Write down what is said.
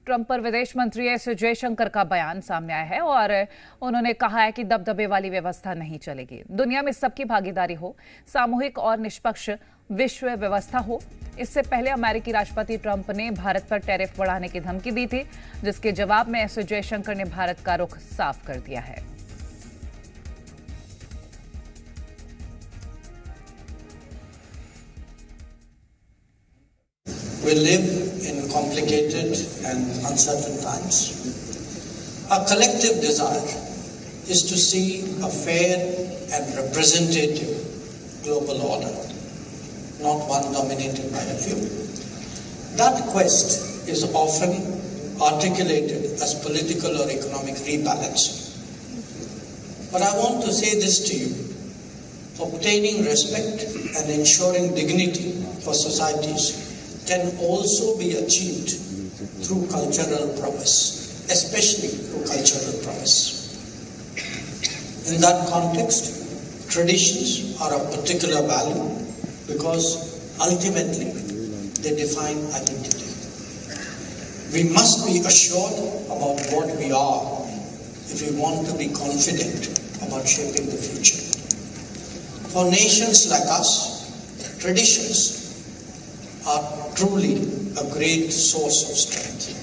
Trump पर विदेश मंत्री एस जयशंकर का बयान सामने आया है और उन्होंने कहा है कि दबदबे वाली व्यवस्था नहीं चलेगी। दुनिया में सबकी भागीदारी हो, सामूहिक और निष्पक्ष विश्व व्यवस्था हो। इससे पहले अमेरिकी राष्ट्रपति ट्रंप ने भारत पर टैरिफ बढ़ाने की धमकी दी थी, जिसके जवाब में एस जयशंकर ने भारत का रुख साफ कर दिया है। We live in complicated and uncertain times. Our collective desire is to see a fair and representative global order, not one dominated by a few. That quest is often articulated as political or economic rebalancing. But I want to say this to you. Obtaining respect and ensuring dignity for societies can also be achieved through cultural prowess, especially through cultural prowess. In that context, traditions are of particular value because ultimately they define identity. We must be assured about what we are if we want to be confident about shaping the future. For nations like us, traditions are truly a great source of strength.